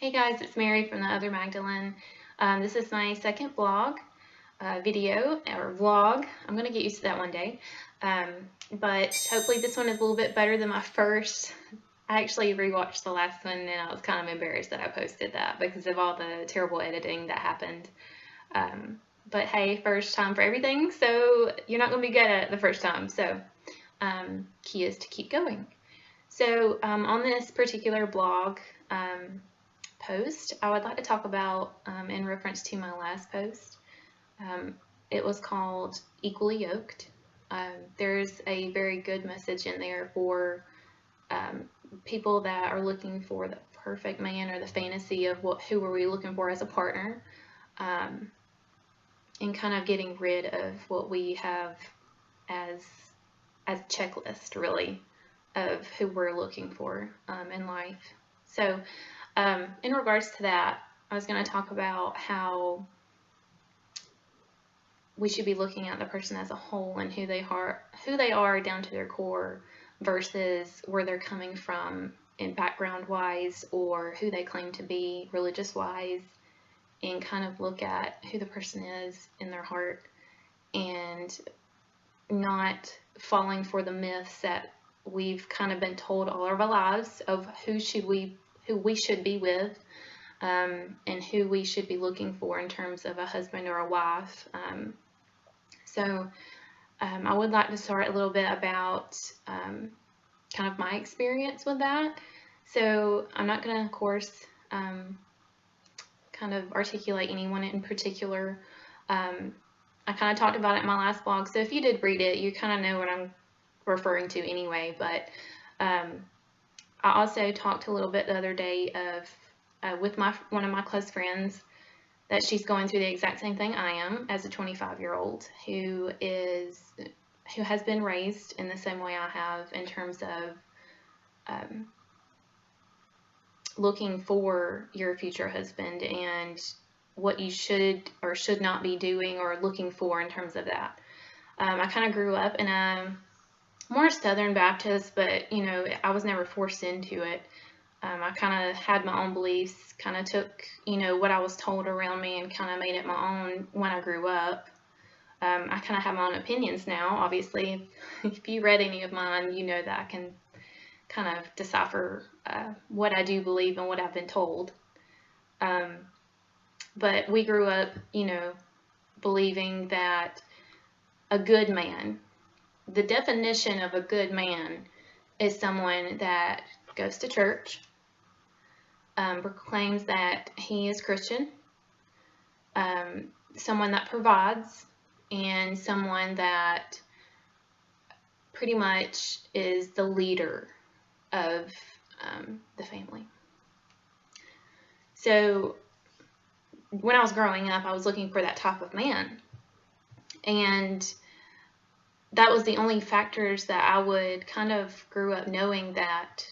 Hey guys, it's Mary from the Other Magdalene. This is my second blog video or vlog. I'm going to get used to that one day. But hopefully this one is a little bit better than my first. I actually rewatched the last one and I was kind of embarrassed that I posted that because of all the terrible editing that happened. But hey, first time for everything, so you're not going to be good at it the first time. So key is to keep going. So on this particular blog, post, I would like to talk about, in reference to my last post, it was called Equally Yoked. There's a very good message in there for people that are looking for the perfect man or the fantasy of who are we looking for as a partner, and kind of getting rid of what we have as a checklist, really, of who we're looking for in life. So in regards to that, I was going to talk about how we should be looking at the person as a whole and who they are down to their core versus where they're coming from in background wise or who they claim to be religious wise, and kind of look at who the person is in their heart and not falling for the myths that we've kind of been told all of our lives of who we should be with, and who we should be looking for in terms of a husband or a wife. I would like to start a little bit about kind of my experience with that. So I'm not going to, of course, kind of articulate anyone in particular. I kind of talked about it in my last blog, so if you did read it, you kind of know what I'm referring to anyway. But I also talked a little bit the other day of with one of my close friends that she's going through the exact same thing I am as a 25-year-old who has been raised in the same way I have in terms of looking for your future husband and what you should or should not be doing or looking for in terms of that. I kind of grew up in a more Southern Baptist, but I was never forced into it. I kind of had my own beliefs, kind of took what I was told around me and kind of made it my own when I grew up. I kind of have my own opinions now. Obviously, if you read any of mine, you know that I can kind of decipher what I do believe and what I've been told. But we grew up, believing that a good man, the definition of a good man is someone that goes to church, proclaims that he is Christian, someone that provides, and someone that pretty much is the leader of the family. So when I was growing up, I was looking for that type of man. And that was the only factors that I would kind of grew up knowing that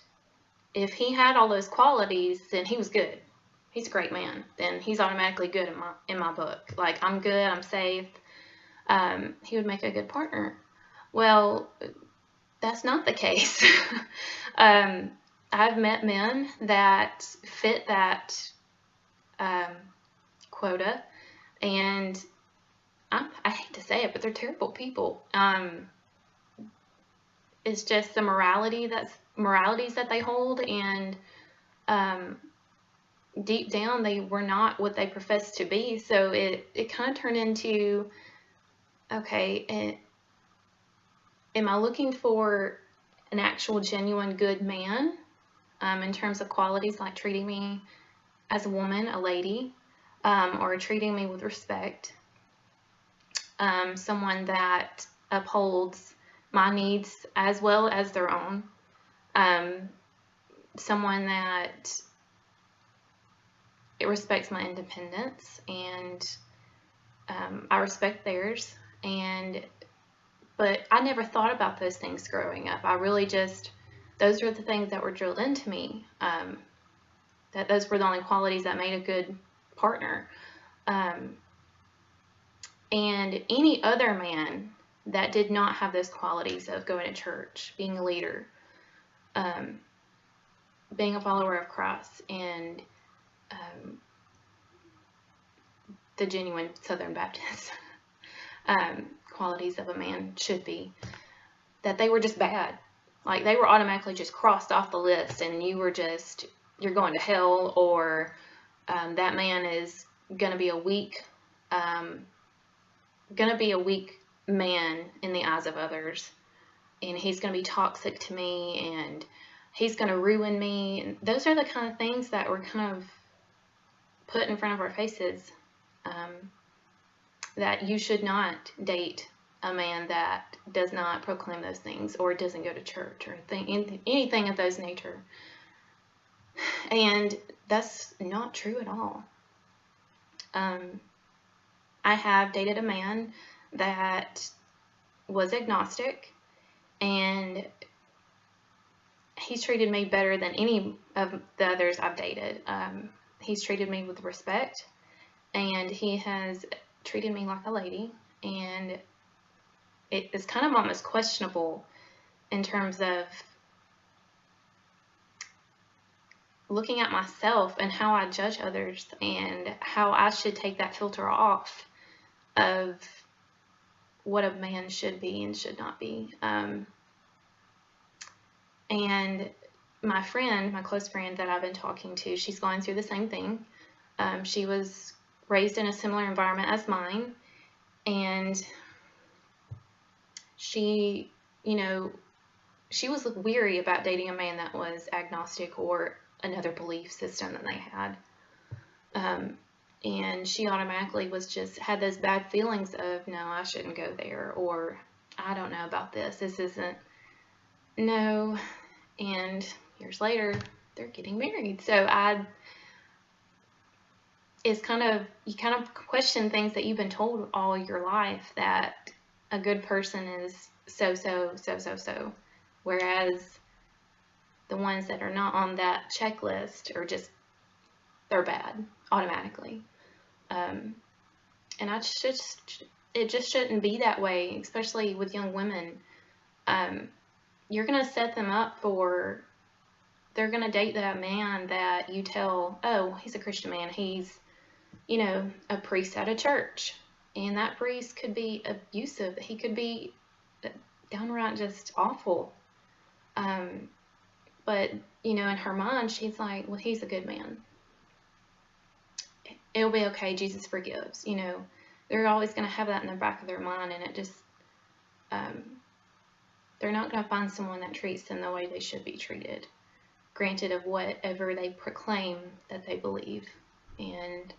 if he had all those qualities, then he was good. He's a great man. Then he's automatically good in my book. Like, I'm good, I'm safe. He would make a good partner. Well, that's not the case. I've met men that fit that quota, and I hate to say it, but they're terrible people. It's just the moralities that they hold, and deep down they were not what they professed to be. So it kind of turned into, okay, am I looking for an actual genuine good man in terms of qualities like treating me as a woman, a lady, or treating me with respect, someone that upholds my needs as well as their own, someone that it respects my independence, and I respect theirs. But I never thought about those things growing up. I really those were the things that were drilled into me, that those were the only qualities that made a good partner. And any other man that did not have those qualities of going to church, being a leader, being a follower of Christ, and the genuine Southern Baptist qualities of a man should be, that they were just bad. Like, they were automatically just crossed off the list, and you're going to hell, or that man is going to be a weak man in the eyes of others, and he's going to be toxic to me, and he's going to ruin me. And those are the kind of things that were kind of put in front of our faces, that you should not date a man that does not proclaim those things, or doesn't go to church, or anything of those nature. And that's not true at all. I have dated a man that was agnostic, and he's treated me better than any of the others I've dated. He's treated me with respect, and he has treated me like a lady, and it is kind of almost questionable in terms of looking at myself and how I judge others, and how I should take that filter off of what a man should be and should not be. And my close friend that I've been talking to, she's going through the same thing. She was raised in a similar environment as mine, and she was weary about dating a man that was agnostic or another belief system that they had. And she automatically had those bad feelings of, no, I shouldn't go there, or I don't know about this. This isn't, no. And years later, they're getting married. So you kind of question things that you've been told all your life, that a good person is so. Whereas the ones that are not on that checklist they're bad automatically. And it just shouldn't be that way, especially with young women. You're going to set them up they're going to date that man that you tell, oh, he's a Christian man. He's, a priest at a church. And that priest could be abusive. He could be downright just awful. But, in her mind, she's like, well, he's a good man. It'll be okay. Jesus forgives. They're always going to have that in the back of their mind, and it just, they're not going to find someone that treats them the way they should be treated, granted of whatever they proclaim that they believe. And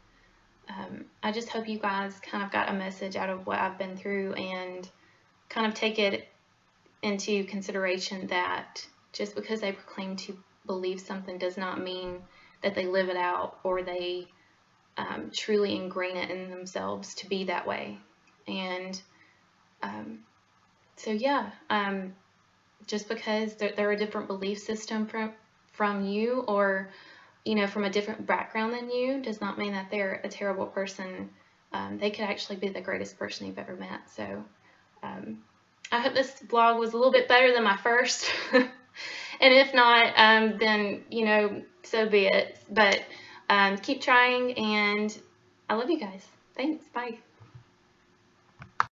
I just hope you guys kind of got a message out of what I've been through, and kind of take it into consideration that just because they proclaim to believe something does not mean that they live it out, or they truly ingrain it in themselves to be that way. And just because they're a different belief system from you, or from a different background than you, does not mean that they're a terrible person. They could actually be the greatest person you've ever met. So I hope this vlog was a little bit better than my first. And if not, then, so be it. But keep trying, and I love you guys. Thanks. Bye.